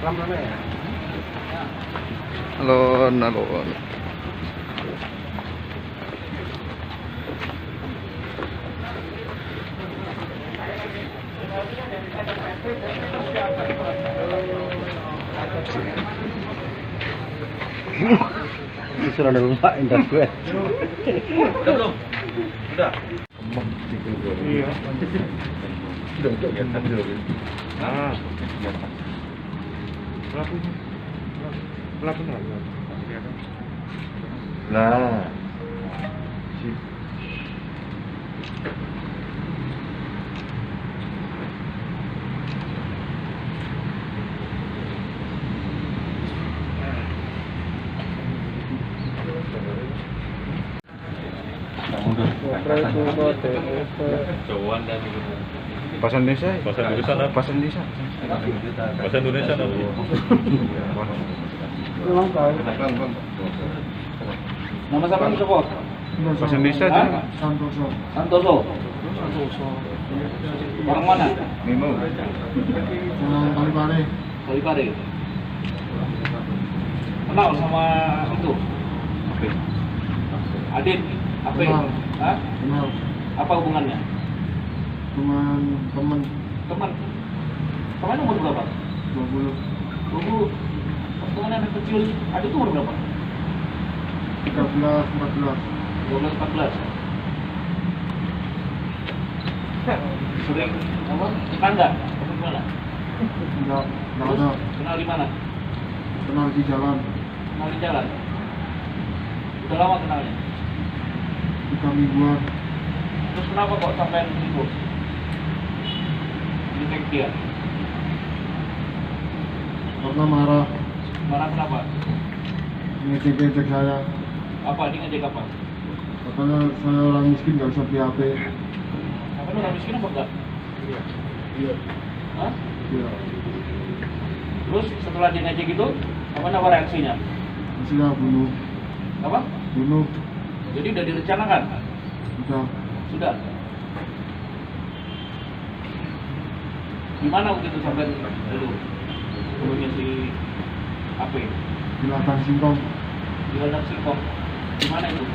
Alon, alon. Sudah ada rumah indah gue. Udah belum? Udah. Iya. Udah ya tadi dulu. Ah. Pelakunya. Nah. Jauhan dan Bahasa Indonesia. Bahasa Indonesia apa? Bahasa Indonesia. Bahasa Indonesia apa? Nama siapa nih Sopo? Bahasa Indonesia aja. Santoso. Santoso. Orang mana? Memo. Kalipare. Kalipare. Kenal sama itu? Adit. Apa? Kenal. Hah? Kenal. Apa hubungannya? Teman. Teman. Teman umur berapa? 20. 20. Teman anak kecil. Adit umur berapa? 13, 14. 12, 14. Sering apa? Tetangga? Apa gimana? Enggak Terus, ada. kenal di mana? Kenal di jalan. Kenal di jalan. Udah lama kenalnya. 3 mingguan. Terus kenapa kok sampai itu? Ditek dia. Karena marah. Marah kenapa? Ngecek saya. Apa? Dia ngejek apa? Katanya saya orang miskin nggak bisa beli HP. Apa lu orang miskin apa enggak? Iya. Hah? Iya. Terus setelah dia ngejek itu, apa reaksinya? Hasilnya bunuh. Apa? Bunuh. Jadi udah direncanakan? Udah. Sudah. Gimana waktu itu sampai dulu? Dulunya si AP Di ladang singkong. di ladang singkong. Gimana itu?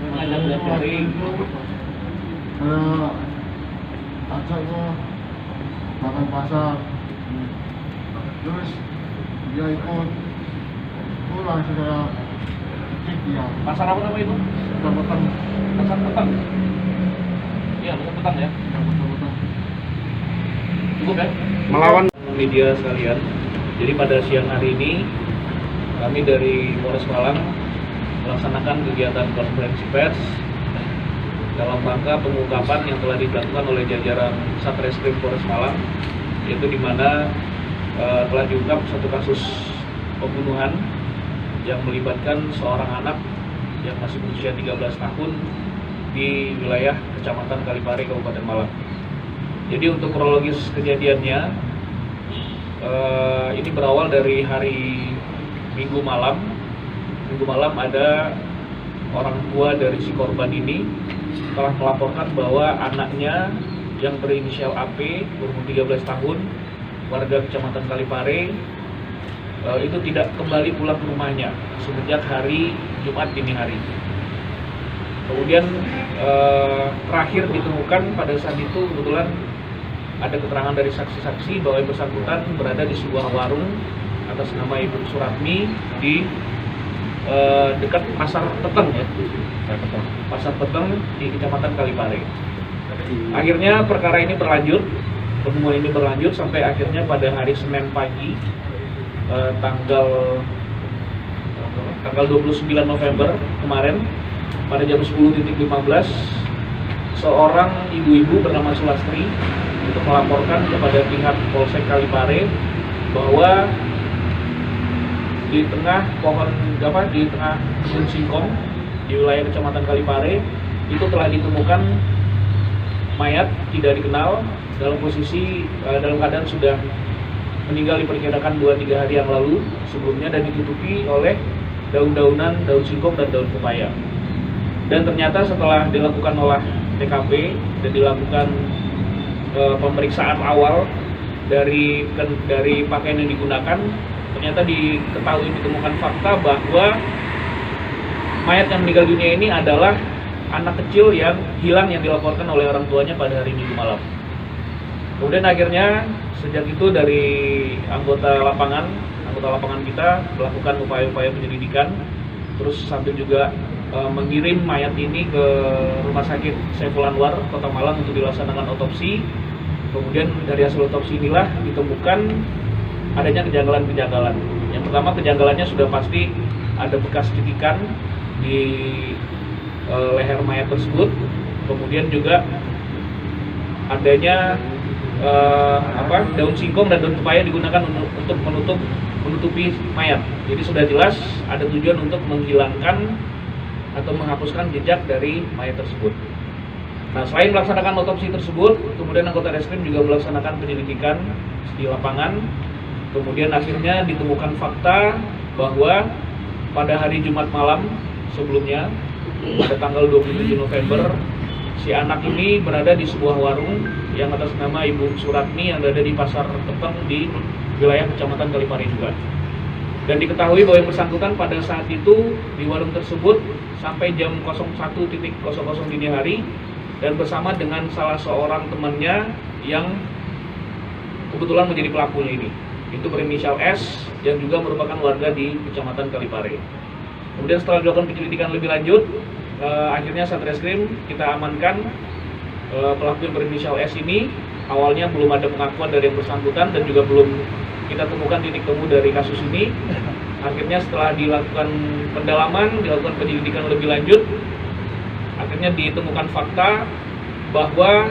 Mengajak lihat jaring. Saya ajaknya makan pasar. Terus dia ikut. Pulang saya ikut dia. Pasar apa nama itu? Petang. Pasar petang. Iya, pasar petang ya. Petang. Cukup ya? Melawan Media sekalian. Jadi pada siang hari ini kami dari Polres Malang melaksanakan kegiatan konferensi pers dalam rangka pengungkapan yang telah dilakukan oleh jajaran Satreskrim Polres Malang, yaitu di mana telah diungkap satu kasus pembunuhan yang melibatkan seorang anak yang masih berusia 13 tahun di wilayah Kecamatan Kalipare, Kabupaten Malang. Jadi untuk kronologis kejadiannya, ini berawal dari hari Minggu malam. Minggu malam ada orang tua dari si korban ini telah melaporkan bahwa anaknya yang berinisial AP berumur 13 tahun, warga Kecamatan Kalipare, itu tidak kembali pulang ke rumahnya semenjak hari Jumat dini hari. Kemudian terakhir ditemukan pada saat itu kebetulan ada keterangan dari saksi-saksi bahwa yang bersangkutan berada di sebuah warung atas nama Ibu Suratmi di dekat Pasar Peteng ya, Pasar Peteng di Kecamatan Kalipare. Akhirnya perkara ini berlanjut, penemuan ini berlanjut sampai akhirnya pada hari Senin pagi tanggal 29 November kemarin pada jam 10.15 seorang ibu-ibu bernama Sulastri untuk melaporkan kepada pihak Polsek Kalipare bahwa di tengah di tengah kebun singkong di wilayah Kecamatan Kalipare itu telah ditemukan mayat tidak dikenal dalam posisi dalam keadaan sudah meninggal diperkirakan 2-3 hari yang lalu sebelumnya dan ditutupi oleh daun-daunan, daun singkong dan daun pepaya. Dan ternyata setelah dilakukan olah TKP dan dilakukan pemeriksaan awal dari pakaian yang digunakan, ternyata ditemukan fakta bahwa mayat yang meninggal dunia ini adalah anak kecil yang hilang yang dilaporkan oleh orang tuanya pada hari Minggu malam. Kemudian akhirnya sejak itu dari anggota lapangan kita melakukan upaya-upaya penyelidikan, terus sambil juga mengirim mayat ini ke Rumah Sakit Saiful Anwar, Kota Malang untuk dilaksanakan otopsi. Kemudian dari hasil otopsi inilah ditemukan adanya kejanggalan-kejanggalan. Yang pertama, kejanggalannya sudah pasti ada bekas cetikan di leher mayat tersebut. Kemudian juga adanya daun singkong dan daun pepaya digunakan untuk menutupi mayat. Jadi sudah jelas ada tujuan untuk menghilangkan atau menghapuskan jejak dari mayat tersebut. Nah, selain melaksanakan otopsi tersebut, kemudian anggota reskrim juga melaksanakan penyelidikan di lapangan. Kemudian akhirnya ditemukan fakta bahwa pada hari Jumat malam sebelumnya, pada tanggal 27 November, si anak ini berada di sebuah warung yang atas nama Ibu Suratmi yang berada di Pasar Peteng di wilayah Kecamatan Kalipari juga. Dan diketahui bahwa yang bersangkutan pada saat itu di warung tersebut sampai jam 01.00 dini hari dan bersama dengan salah seorang temannya yang kebetulan menjadi pelakunya ini. Itu berinisial S yang juga merupakan warga di Kecamatan Kalipari. Kemudian setelah dilakukan penyelidikan lebih lanjut, akhirnya Satreskrim kita amankan pelaku yang berinisial S ini. Awalnya belum ada pengakuan dari yang bersangkutan dan juga belum kita temukan titik temu dari kasus ini. Akhirnya setelah dilakukan pendalaman, dilakukan penyelidikan lebih lanjut, akhirnya ditemukan fakta bahwa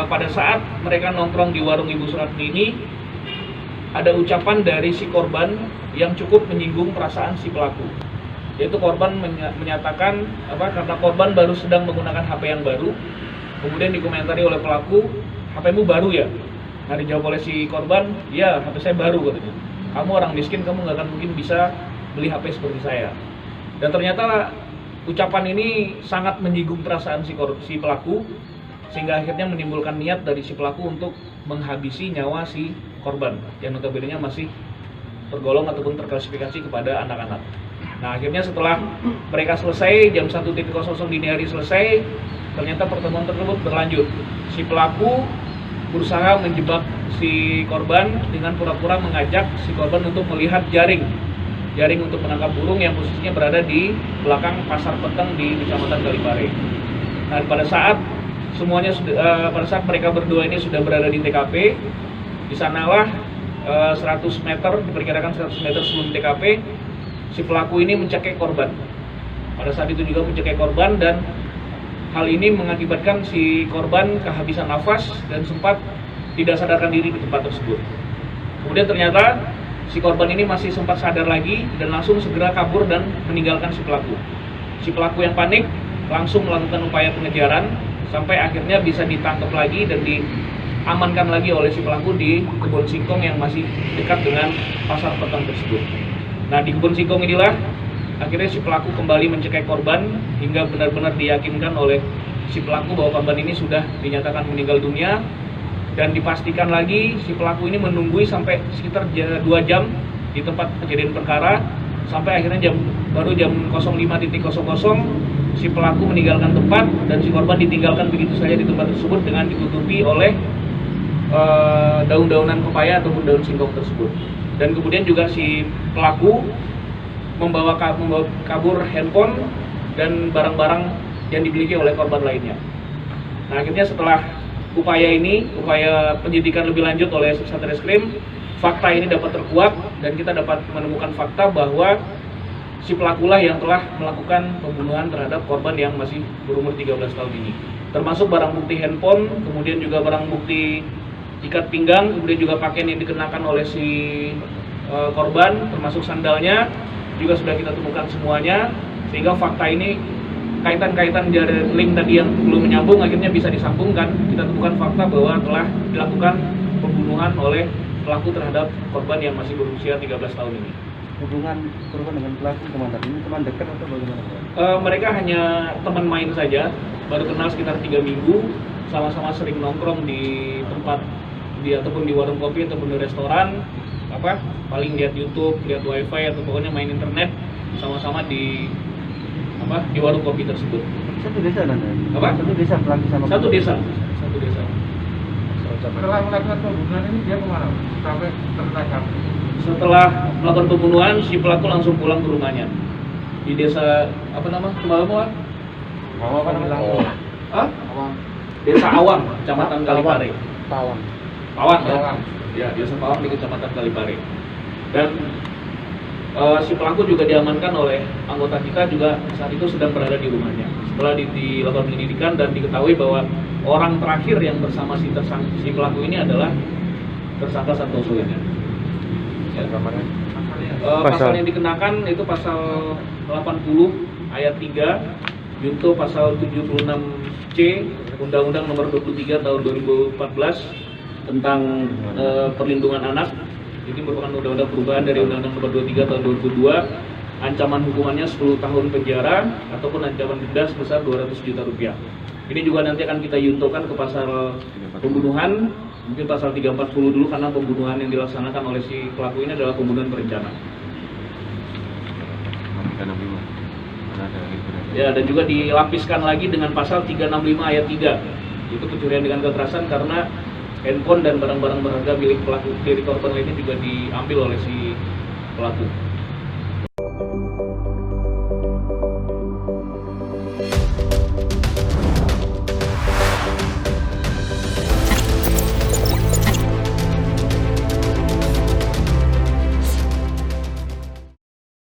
pada saat mereka nongkrong di warung Ibu Suratmi ini, ada ucapan dari si korban yang cukup menyinggung perasaan si pelaku. Yaitu korban menyatakan karena korban baru sedang menggunakan HP yang baru, kemudian dikomentari oleh pelaku, "HP-mu baru ya?" Nah, dijawab oleh si korban, "Ya, HP saya baru," katanya. "Kamu orang miskin, kamu nggak akan mungkin bisa beli HP seperti saya." Dan ternyata ucapan ini sangat menyinggung perasaan si pelaku, sehingga akhirnya menimbulkan niat dari si pelaku untuk menghabisi nyawa si korban, yang notabene masih tergolong ataupun terklasifikasi kepada anak-anak. Nah, akhirnya setelah mereka selesai, jam 1.00 dini hari selesai, ternyata pertemuan tersebut berlanjut. Si pelaku berusaha menjebak si korban dengan pura-pura mengajak si korban untuk melihat jaring untuk menangkap burung yang posisinya berada di belakang Pasar Peteng di Kecamatan Kalipari. Nah, pada saat mereka berdua ini sudah berada di TKP, di sanalah 100 meter, diperkirakan 100 meter sebelum TKP, si pelaku ini mencekik korban. Pada saat itu juga mencekik korban, dan hal ini mengakibatkan si korban kehabisan nafas dan sempat tidak sadarkan diri di tempat tersebut. Kemudian ternyata si korban ini masih sempat sadar lagi dan langsung segera kabur dan meninggalkan si pelaku. Si pelaku yang panik langsung melakukan upaya pengejaran sampai akhirnya bisa ditangkap lagi dan diamankan lagi oleh si pelaku di kebun singkong yang masih dekat dengan Pasar Peteng tersebut. Nah, di kebun singkong inilah akhirnya si pelaku kembali mencekik korban hingga benar-benar diyakinkan oleh si pelaku bahwa korban ini sudah dinyatakan meninggal dunia, dan dipastikan lagi si pelaku ini menunggui sampai sekitar 2 jam di tempat kejadian perkara, sampai akhirnya baru jam 05.00 si pelaku meninggalkan tempat dan si korban ditinggalkan begitu saja di tempat tersebut dengan ditutupi oleh daun-daunan pepaya ataupun daun singkong tersebut. Dan kemudian juga si pelaku membawa kabur handphone dan barang-barang yang dimiliki oleh korban lainnya. Nah, akhirnya setelah upaya penyelidikan lebih lanjut oleh Satreskrim, fakta ini dapat terkuak dan kita dapat menemukan fakta bahwa si pelakulah yang telah melakukan pembunuhan terhadap korban yang masih berumur 13 tahun ini. Termasuk barang bukti handphone, kemudian juga barang bukti ikat pinggang, kemudian juga pakaian yang dikenakan oleh si korban, termasuk sandalnya juga sudah kita temukan semuanya, sehingga fakta ini kaitan-kaitan dari link tadi yang belum menyambung akhirnya bisa disambungkan. Kita temukan fakta bahwa telah dilakukan pembunuhan oleh pelaku terhadap korban yang masih berusia 13 tahun ini. hubungan korban dengan pelaku kemana? Ini teman dekat atau bagaimana? Mereka hanya teman main saja, baru kenal sekitar 3 minggu, sama-sama sering nongkrong di tempat ataupun di warung kopi ataupun di restoran, paling lihat YouTube, lihat wifi atau pokoknya main internet sama-sama di warung kopi tersebut. Satu desa nanti? Apa? Satu desa pelaku sama Satu korban? desa. Setelah melakukan pembunuhan ini dia kemana? Sampai tertangkap. Setelah melakukan pembunuhan, si pelaku langsung pulang ke rumahnya di desa Kemalamuan? Desa Awang, Kecamatan Kalipare. Pawang. Pawang ya? Ya, desa Pawang di Kecamatan Kalipare. Dan si pelaku juga diamankan oleh anggota kita juga saat itu sedang berada di rumahnya. Setelah dilakukan penyelidikan dan diketahui bahwa orang terakhir yang bersama si pelaku ini adalah tersangka Santoso ini. Ya. Pasal yang dikenakan itu pasal 80 ayat 3 junto pasal 76C Undang-Undang Nomor 23 Tahun 2014 tentang perlindungan anak. Ini merupakan undang-undang perubahan dari Undang-Undang Nomor 23 Tahun 2002. Ancaman hukumannya 10 tahun penjara ataupun ancaman denda sebesar 200 juta rupiah. Ini juga nanti akan kita yuntukan ke pasal pembunuhan, mungkin pasal 340 dulu karena pembunuhan yang dilaksanakan oleh si pelaku ini adalah pembunuhan berencana. Ya, dan juga dilapiskan lagi dengan pasal 365 ayat 3. Itu pencurian dengan kekerasan karena handphone dan barang-barang berharga milik korban lainnya juga diambil oleh si pelaku.